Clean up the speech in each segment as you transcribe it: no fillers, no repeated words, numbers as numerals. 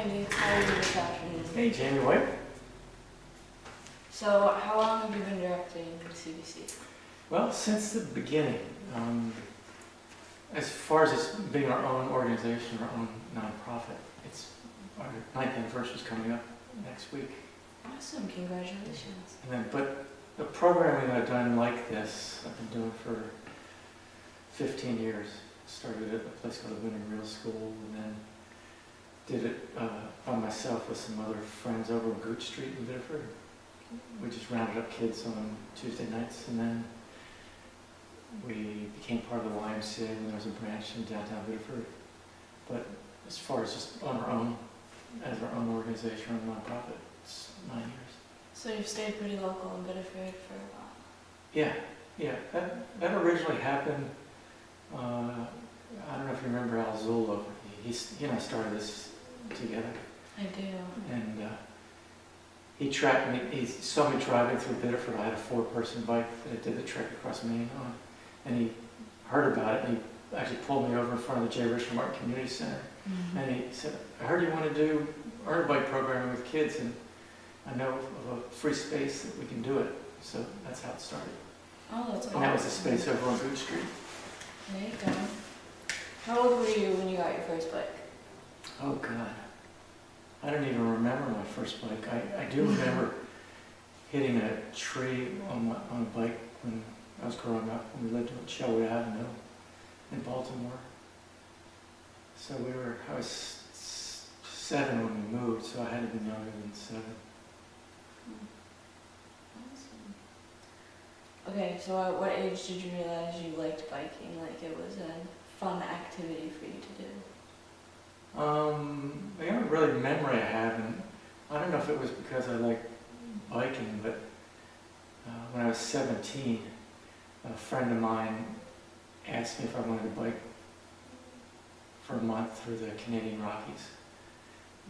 Andy. How are you this afternoon? Hey, Jamie White. So, how long have you been directing CBC? Well, since the beginning, as far as us being our own organization, our own nonprofit, it's our 9th anniversary is coming up next week. Awesome, congratulations. And then, but the programming I've done like this, I've been doing for 15 years. Started at a place called the Winter Real School, and then did it by myself with some other friends over on Gooch Street in Biddeford. We just rounded up kids on Tuesday nights, and then we became part of the YMCA, and there was a branch in downtown Biddeford. But as far as just on our own, as our own organization or nonprofit, it's 9 years. So you've stayed pretty local in Biddeford for a while? Yeah. That originally happened. I don't know if you remember Al Zullo. He and I started this together. I do. And he tracked me. He saw me driving through Biddeford. I had a 4-person bike that I did the trek across Maine on. And he heard about it, and he actually pulled me over in front of the J. Richard Martin Community Center. Mm-hmm. And he said, "I heard you want to do earn bike programming with kids, and I know of a free space that we can do it." So that's how it started. Oh, that's awesome. And that was a space over on Gooch Street. There you go. How old were you when you got your first bike? Oh God, I don't even remember my first bike. I do remember hitting a tree on a bike when I was growing up, when we lived on Shelwood Avenue in Baltimore. So I was 7 when we moved, so I had to have been younger than 7. Awesome. Okay, so at what age did you realize you liked biking, like it was a fun activity for you to do? The only really memory I have, and I don't know if it was because I liked biking, but when I was 17, a friend of mine asked me if I wanted to bike for a month through the Canadian Rockies,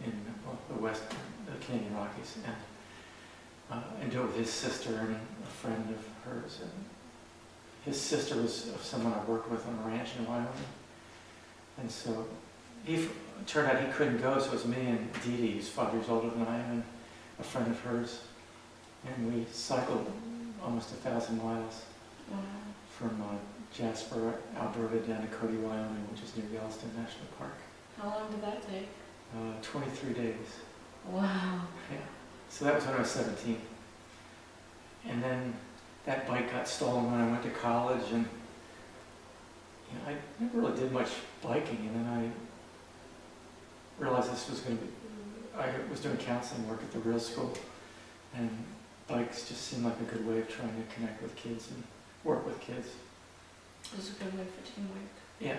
in the Canadian Rockies, and do it with his sister and a friend of hers. And his sister was someone I worked with on a ranch in Wyoming, and so it turned out he couldn't go, so it was me and Dee Dee, who's 5 years older than I am, and a friend of hers, and we cycled almost 1,000 miles from Jasper, Alberta, down to Cody, Wyoming, which is near Yellowstone National Park. How long did that take? 23 days. Wow. Yeah. So that was when I was 17. And then that bike got stolen when I went to college, and I never really did much biking, and then I realized this was going to be, I was doing counseling work at the real school, and bikes just seemed like a good way of trying to connect with kids and work with kids. It was a good way for teamwork. Yeah.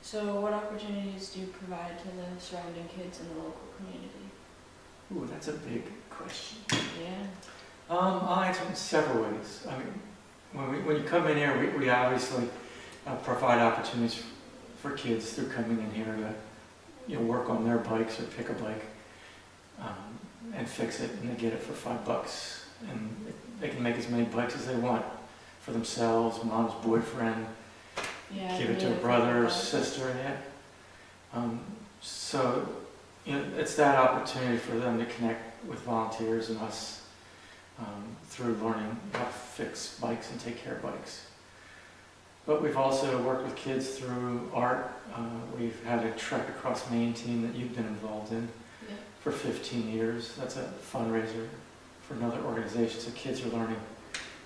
So what opportunities do you provide to the surrounding kids in the local community? Ooh, that's a big question. Yeah. I'll answer in several ways. I mean, when you come in here, we obviously provide opportunities for kids through coming in here to work on their bikes or pick a bike and fix it, and they get it for $5, and they can make as many bikes as they want for themselves, mom's boyfriend, give it to a brother or sister. So it's that opportunity for them to connect with volunteers and us through learning how to fix bikes and take care of bikes. But we've also worked with kids through art. We've had a Trek Across Maine team that you've been involved in for 15 years. That's a fundraiser for another organization. So kids are learning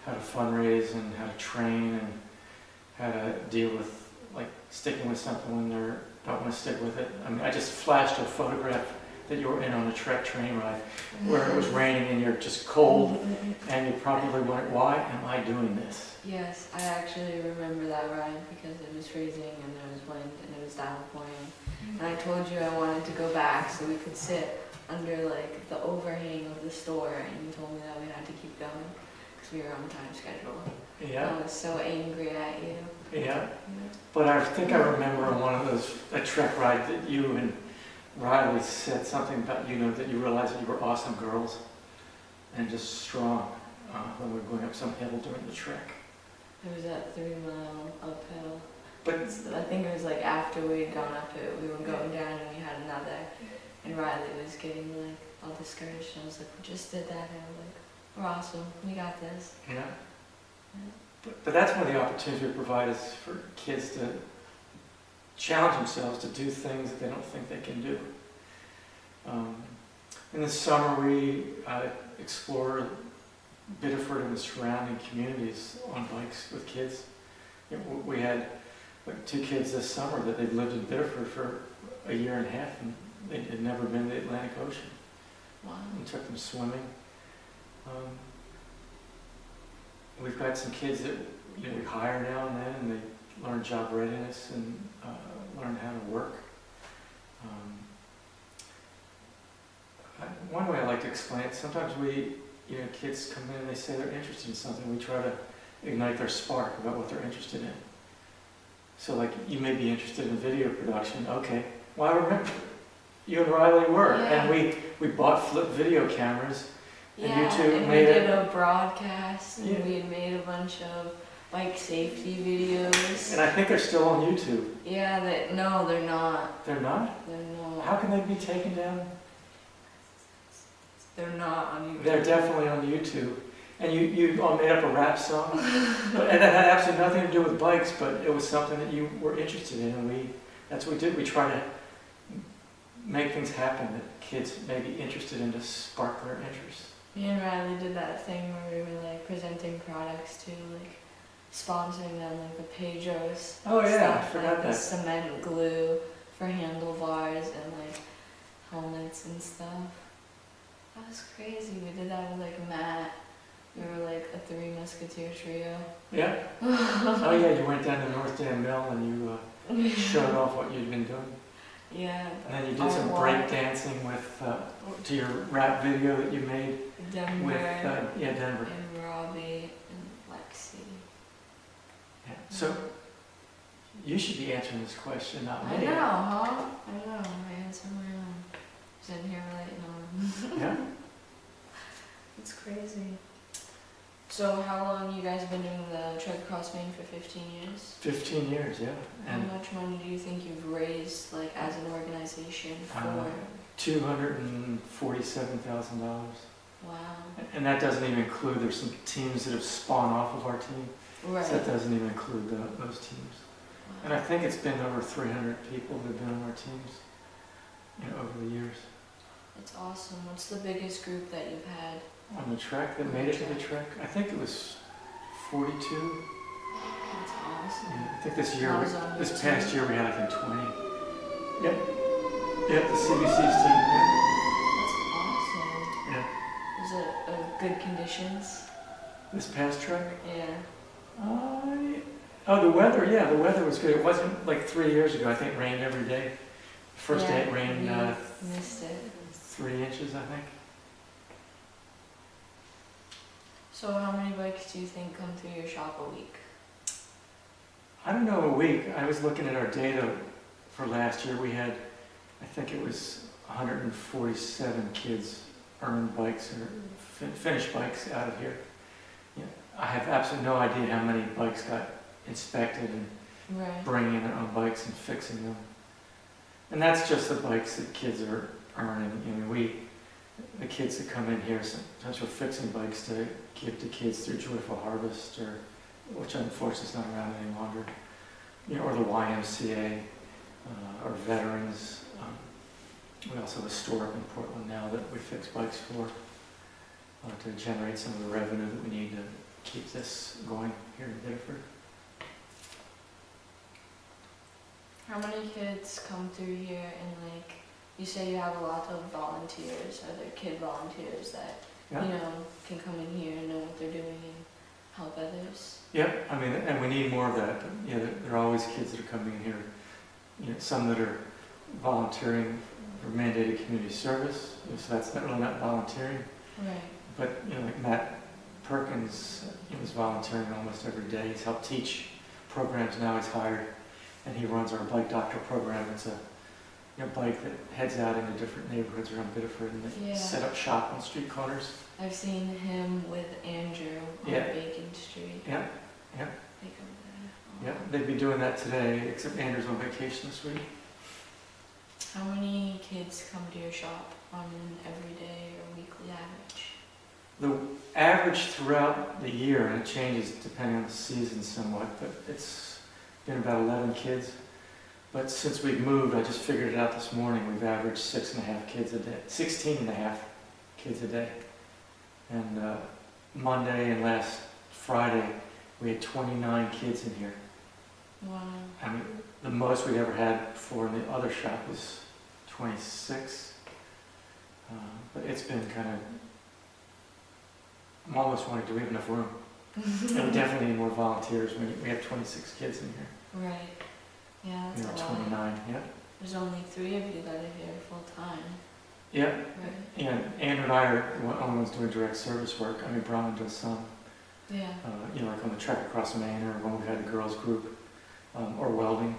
how to fundraise and how to train and how to deal with sticking with something when they don't want to stick with it. I mean, I just flashed a photograph that you were in on a Trek train ride where it was raining and you're just cold, and you probably went, "Why am I doing this?" Yes, I actually remember that ride because it was freezing and there was wind and it was downpouring. And I told you I wanted to go back so we could sit under the overhang of the store, and you told me that we had to keep going because we were on time schedule. Yeah. I was so angry at you. Yeah. But I think I remember on one of a Trek ride that you and Riley said something about, that you realized that you were awesome girls and just strong when we were going up some hill during the trek. It was that 3-mile uphill But I think it was like after we'd gone up it, we were going down and we had another, and Riley was getting like all discouraged. And I was like, we just did that, and I'm like, we're awesome, we got this. yeah. But that's one of the opportunities we provide is for kids to challenge themselves to do things that they don't think they can do. In the summer, we explore Biddeford and the surrounding communities on bikes with kids. You know, we had like 2 kids this summer that they've lived in Biddeford for a year and a half, and they had never been to the Atlantic Ocean. Wow. And took them swimming. We've got some kids that we hire now and then, and they learn job readiness and learn how to work. One way I like to explain it, sometimes kids come in and they say they're interested in something. We try to ignite their spark about what they're interested in. So like, you may be interested in video production. Okay, well I remember you and Riley were, Yeah. and we bought flip video cameras. And Yeah, you two and made we did a broadcast, and Yeah. we had made a bunch of bike safety videos. And I think they're still on YouTube. Yeah, no, they're not. They're not? They're not. How can they be taken down? They're not on YouTube. They're definitely on YouTube. And you all made up a rap song, and that had absolutely nothing to do with bikes, but it was something that you were interested in, and that's what we did. We try to make things happen that kids may be interested in to spark their interest. Me and Riley did that thing where we were like presenting products to like sponsoring them, like the Pedros. Oh yeah, stuff, I forgot like the that. cement glue for handlebars and like helmets and stuff. That was crazy. We did that with like Matt. We were like a 3 musketeer trio. Yeah? Oh yeah, you went down to North Dam Mill and you showed off what you'd been doing. Yeah. And then you did some break dancing to your rap video that you made Denver. with Denver. And Robbie and Lexi. Yeah. So you should be answering this question, not me. I know, huh? I know. I answer my own. Sitting here relating on. Yeah. It's crazy. So how long you guys have been doing the Trek Across Maine for 15 years? 15 years, yeah. How And much money do you think you've raised, like, as an organization for? $247,000. Wow. And that doesn't even include, there's some teams that have spawned off of our team. Right. So that doesn't even include those teams. And I think it's been over 300 people that have been on our teams over the years. It's awesome. What's the biggest group that you've had? On the trek, that made it to the trek, I think it was 42. That's awesome. Yeah, I think this past year we had, I think, 20. Yep. Yep, the CBC's team. That's awesome. Yeah. Was it good conditions? This past trek? Yeah. The weather, yeah, the weather was good. It wasn't like 3 years ago, I think it rained every day. First day it rained we missed it. 3 inches, I think. So how many bikes do you think come through your shop a week? I don't know, a week. I was looking at our data for last year. We had, I think it was 147 kids earn bikes or finish bikes out of here. I have absolutely no idea how many bikes got inspected and Right. bringing in their own bikes and fixing them. And that's just the bikes that kids are earning. The kids that come in here, sometimes we're fixing bikes to give to kids through Joyful Harvest, which unfortunately is not around any longer, or the YMCA, or veterans. We also have a store up in Portland now that we fix bikes for, to generate some of the revenue that we need to keep this going here in Biddeford. How many kids come through here and like, you say you have a lot of volunteers, are there kid volunteers that, can come in here and know what they're doing and help others? Yep, and we need more of that. But, there are always kids that are coming in here. Some that are volunteering for mandated community service, so that's not really not volunteering. Right. But like Matt Perkins, he was volunteering almost every day. He's helped teach programs now. He's hired, and he runs our bike doctor program. It's a bike that heads out into different neighborhoods around Biddeford and they set up shop on street corners. I've seen him with Andrew on Bacon Street. Yeah. They come there. Yeah, they'd be doing that today, except Andrew's on vacation this week. How many kids come to your shop on an everyday or weekly average? The average throughout the year, and it changes depending on the season somewhat, but it's been about 11 kids. But since we've moved, I just figured it out this morning, we've averaged 6.5 kids a day, 16.5 kids a day. And Monday and last Friday, we had 29 kids in here. Wow. I mean, the most we'd ever had before in the other shop was 26. But it's been kind of, I'm almost wondering, do we have enough room? And we definitely need more volunteers. We have 26 kids in here. Right. Yeah, that's a lot. 29, yeah. There's only 3 of you that are here full time. Yeah, Right. and Andrew and I are the only ones doing direct service work. I mean, Brahman does some, Yeah. like on the trek across Maine or when we had a girls group, or welding.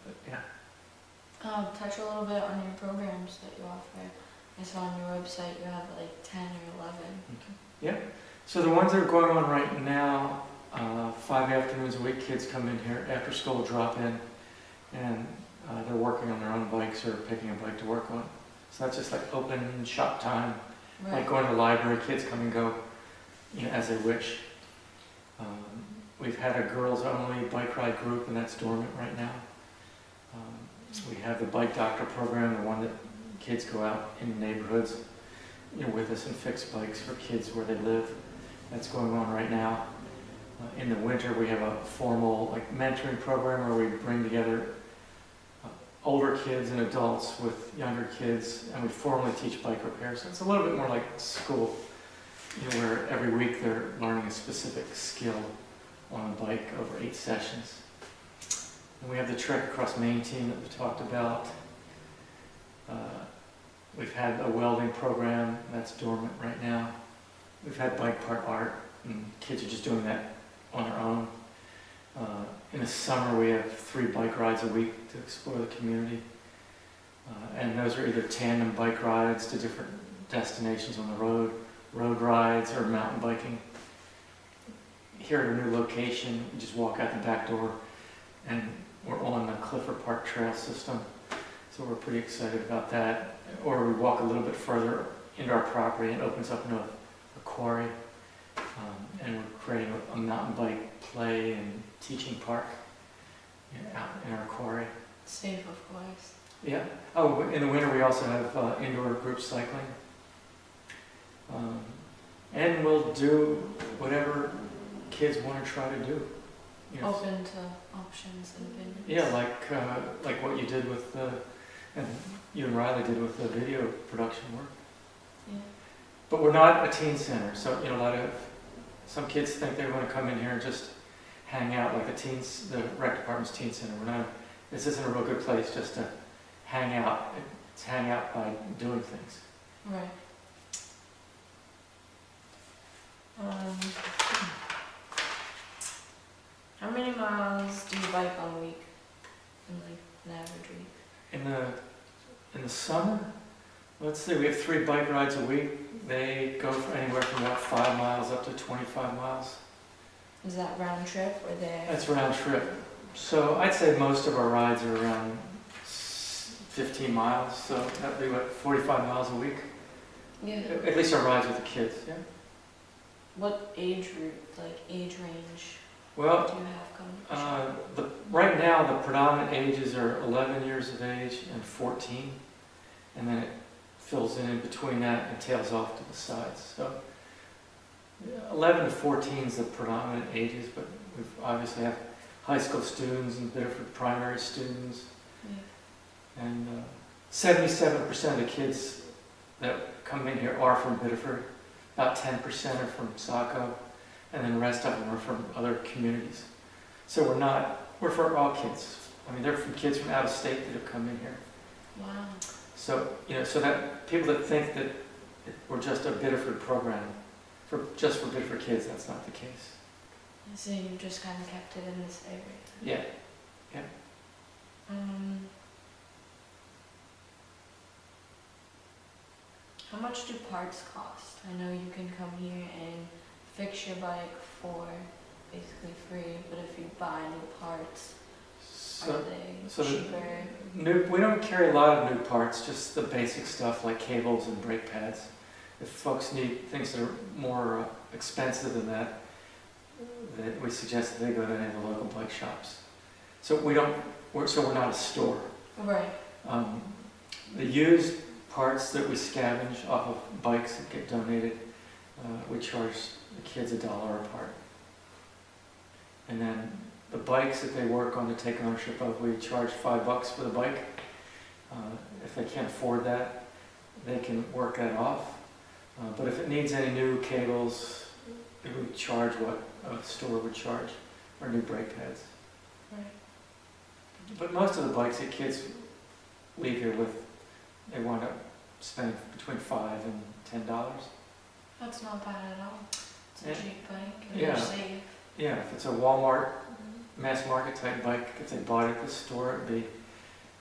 But yeah. Touch a little bit on your programs that you offer. I saw on your website you have like 10 or 11. Okay. Yeah. So the ones that are going on right now, 5 afternoons a week, kids come in here after school, drop in, and they're working on their own bikes or picking a bike to work on. So that's just like open shop time, Right. like going to the library. Kids come and go, as they wish. We've had a girls-only bike ride group, and that's dormant right now. We have the bike doctor program, the one that kids go out in neighborhoods, with us and fix bikes for kids where they live. That's going on right now. In the winter, we have a formal mentoring program where we bring together older kids and adults with younger kids, and we formally teach bike repair. So it's a little bit more like school, where every week they're learning a specific skill on a bike over 8 sessions. And we have the Trek Across Maine team that we talked about. We've had a welding program that's dormant right now. We've had bike part art, and kids are just doing that on their own. In the summer, we have 3 bike rides a week to explore the community. And those are either tandem bike rides to different destinations on the road rides, or mountain biking. Here at our new location, you just walk out the back door, and we're on the Clifford Park Trail system. So we're pretty excited about that. Or we walk a little bit further into our property, and it opens up into a quarry. And we're creating a mountain bike play and teaching park out in our quarry. Safe, of course. Yeah. Oh, in the winter we also have indoor group cycling. And we'll do whatever kids want to try to do. Open to options and opinions. Yeah, like what you did with and you and Riley did with the video production work. Yeah. But we're not a teen center, so some kids think they want to come in here and just hang out like the rec department's teen center. This isn't a real good place just to hang out. It's hang out by doing things. Right. How many miles do you bike on a week? In an average week? In the summer, let's see, we have 3 bike rides a week. They go for anywhere from about 5 miles up to 25 miles. Is that round trip or there? That's round trip. So I'd say most of our rides are around 15 miles. So that'd be 45 miles a week. Yeah. At least our rides with the kids, yeah. What age range Well, do you have coming? right now the predominant ages are 11 years of age and 14. And then it fills in between that and tails off to the sides. So 11 to 14 is the predominant ages, but we obviously have high school students and Biddeford primary students. Yeah. And 77% of the kids that come in here are from Biddeford. About 10% are from Saco, and then the rest of them are from other communities. So we're for all kids. I mean, they're from kids from out of state that have come in here. Wow. So, so that people that think that we're just a Biddeford program, just for Biddeford kids, that's not the case. So you just kind of kept it in this area? Yeah. Yeah. How much do parts cost? I know you can come here and fix your bike for basically free, but if you buy new parts, are So, they cheaper? we don't carry a lot of new parts, just the basic stuff like cables and brake pads. If folks need things that are more expensive than that, then we suggest that they go to any of the local bike shops. So we're not a store. Right. The used parts that we scavenge off of bikes that get donated, we charge the kids $1 a part. And then the bikes that they work on to take ownership of, we charge $5 for the bike. If they can't afford that, they can work that off. But if it needs any new cables, it would charge what a store would charge, or new brake pads. Right. But most of the bikes that kids leave here with, they wind up spending between $5 and $10. That's not bad at all. It's a Yeah. cheap bike, and Yeah. you're safe. Yeah, if it's a Walmart mass market type bike, if they bought it at the store, it'd be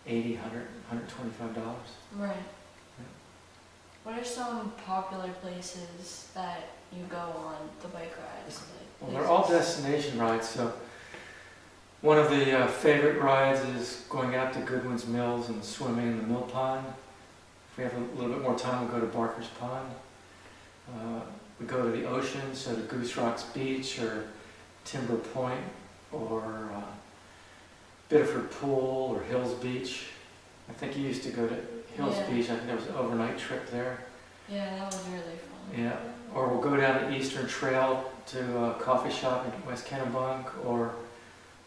$80, $125. Right. What are some popular places that you go on the bike rides? Well, they're all destination rides, so one of the favorite rides is going out to Goodwin's Mills and swimming in the mill pond. If we have a little bit more time, we'll go to Barker's Pond. We go to the ocean, so to Goose Rocks Beach or Timber Point or Biddeford Pool or Hills Beach. I think you used to go to Hills Yeah. Beach. I think there was an overnight trip there. Yeah, that was really fun. Yeah. Or we'll go down the Eastern Trail to a coffee shop in West Kennebunk, or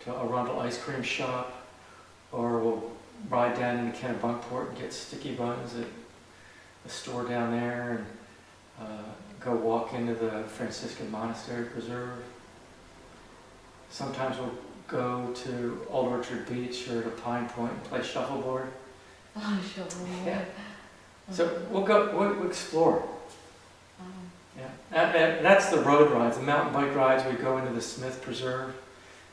to Arundel Ice Cream Shop, or we'll ride down into Kennebunkport and get sticky buns at the store down there, and go walk into the Franciscan Monastery Preserve. Sometimes we'll go to Old Orchard Beach or to Pine Point and play shuffleboard. Oh, shuffleboard. Yeah. So we'll explore. Um, Yeah, and that's the road rides. The mountain bike rides, we go into the Smith Preserve.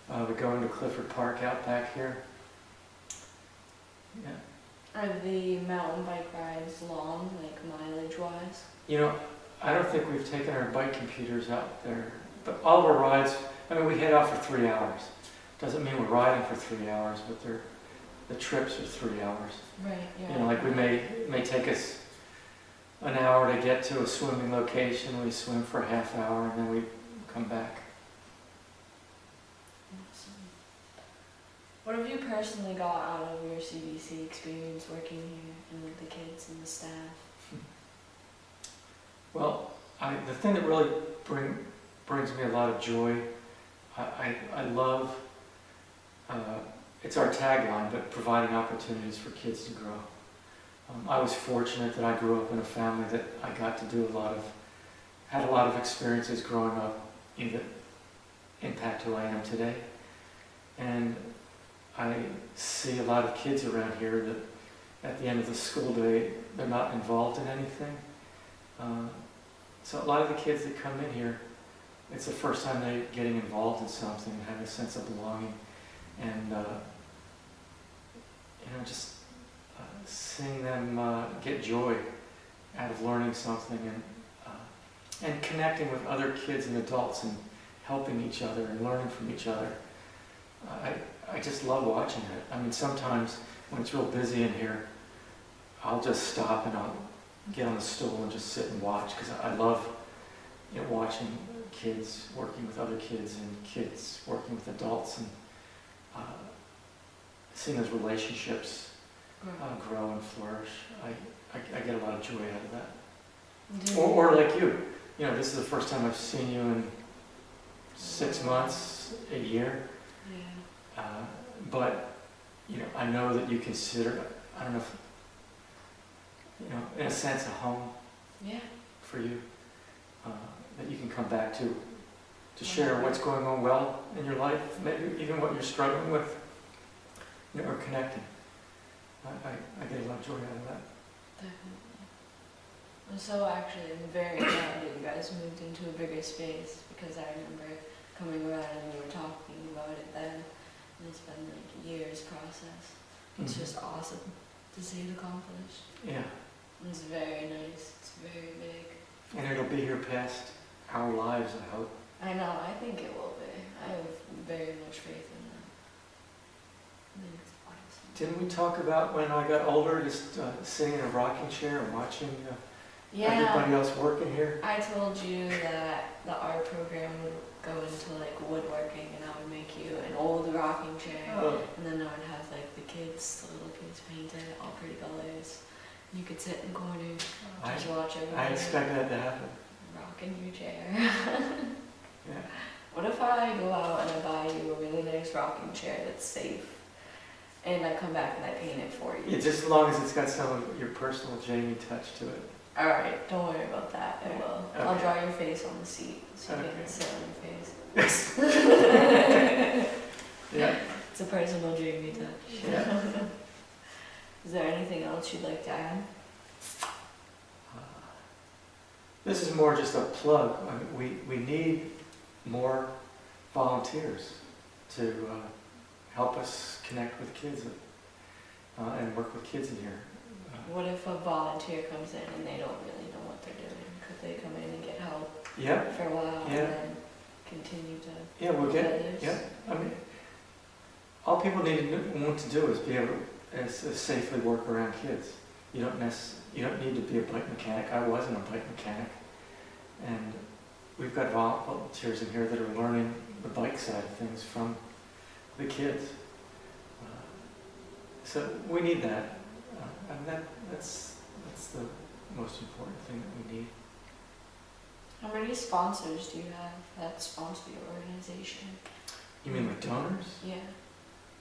We go into Clifford Park out back here. Yeah. Are the mountain bike rides long, like mileage-wise? You know, I don't think we've taken our bike computers out there, but all of our rides, I mean, we head out for 3 hours. Doesn't mean we're riding for 3 hours, but the trips are 3 hours. Right, yeah. You know, like it may take us an hour to get to a swimming location. We swim for a half hour and then we come back. Awesome. What have you personally got out of your CBC experience working here and with the kids and the staff? Well, the thing that really brings me a lot of joy, I love, it's our tagline, but providing opportunities for kids to grow. I was fortunate that I grew up in a family that I got to do had a lot of experiences growing up that impact who I am today. And I see a lot of kids around here that at the end of the school day, they're not involved in anything. So a lot of the kids that come in here, it's the first time they're getting involved in something and having a sense of belonging. And, just seeing them get joy out of learning something and connecting with other kids and adults and helping each other and learning from each other. I just love watching it. I mean, sometimes when it's real busy in here, I'll just stop and I'll get on the stool and just sit and watch, because I love watching kids working with other kids and kids working with adults, and seeing those relationships grow and flourish. I get a lot of joy out of that. Or like you, this is the first time I've seen you in 6 months, a year. Yeah. But I know that you consider, I don't know if, in a sense, a home. Yeah. For you, that you can come back to share what's going on well in your life, maybe even what you're struggling with, or connecting. I get a lot of joy out of that. Definitely. And so actually, I'm very glad that you guys moved into a bigger space, because I remember coming around and we were talking about it then, and it's been like a year's process. It's Mhm. just awesome to see it accomplished. Yeah. It's very nice. It's very big. And it'll be here past our lives, I hope. I know. I think it will be. I Didn't we talk about when I got older, just sitting in a rocking chair and watching everybody else working here? I told you that the art program would go into like woodworking, and I would make you an old rocking chair, and then I would have like the little kids painted all pretty colors. You could sit in corners, just watch everybody. I expect that to happen. Rocking your chair. Yeah. What if I go out and I buy you a really nice rocking chair that's safe, and I come back and I paint it for you? Yeah, just as long as it's got some of your personal Jamie touch to it. Alright, don't worry about that, I will. Okay. I'll draw your face on the seat, so you Okay. can sit on your face. Yeah. It's a personal Jamie touch. Yeah. Is there anything else you'd like to add? This is more just a plug. I mean, we need more volunteers to help us connect with kids and work with kids in here. What if a volunteer comes in and they don't really know what they're doing? Could they come in and get help Yeah, for a while Yeah. and then continue to yeah, we'll help get, others? yeah. I mean, all people need to want to do is be able to safely work around kids. You don't need to be a bike mechanic. I wasn't a bike mechanic. And we've got volunteers in here that are learning the bike side of things from the kids. So we need that. And that's the most important thing that we need. How many sponsors do you have that sponsor your organization? You mean like donors? Yeah.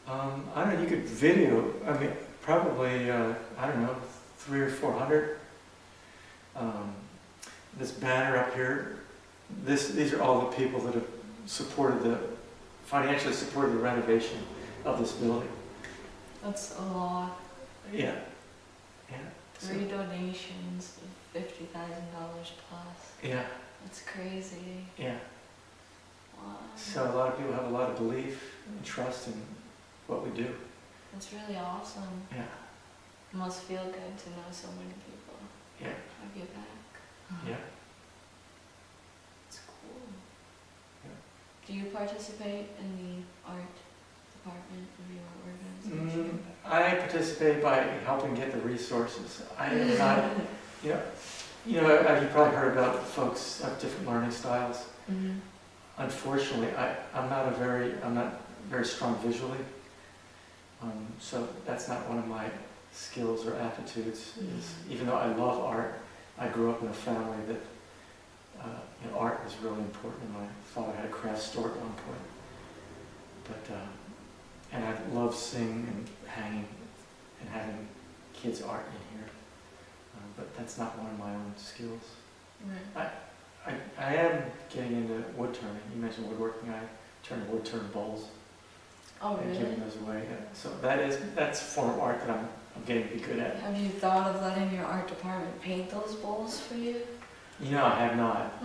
I don't know, you could video, I mean, probably, I don't know, 300 or 400. This banner up here, these are all the people that have financially supported the renovation of this building. That's a lot. Yeah. Yeah. 3 donations of $50,000 plus. Yeah. That's crazy. Yeah. Wow. So a lot of people have a lot of belief and trust in what we do. That's really awesome. Yeah. It must feel good to know so many people Yeah. have your back. Yeah. It's cool. Yeah. Do you participate in the art department of your organization? I participate by helping get the resources. I am not, you probably heard about folks have different learning styles. Mm-hmm. Unfortunately, I'm not very strong visually. So that's not one of my skills or aptitudes. Even though I love art, I grew up in a family that art was really important. And my father had a craft store at one point. But and I love seeing and hanging and having kids' art in here. But that's not one of my own skills. Right. I am getting into wood turning. You mentioned woodworking. I turn wood turn bowls Oh, and really? giving those away. Yeah. So that's a form of art that I'm getting to be good at. Have you thought of letting your art department paint those bowls for you? I have not,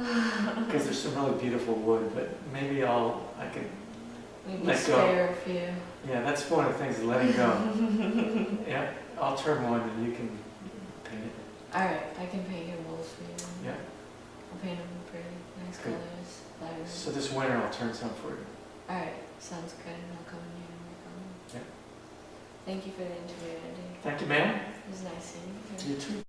because there's some really beautiful wood. But maybe I can. Maybe Let go. spare a few. Yeah, that's one of the things. Letting go. Yeah, I'll turn one and you can paint it. Alright, I can paint your bowls for you. Yeah. I'll paint them pretty nice Good. colors. Vibrant. So this winter I'll turn some for you. Alright, sounds good. I'll come in here and work on them. Yeah. Thank you for the interview, Andy. Thank you, ma'am. It was nice seeing you. You too.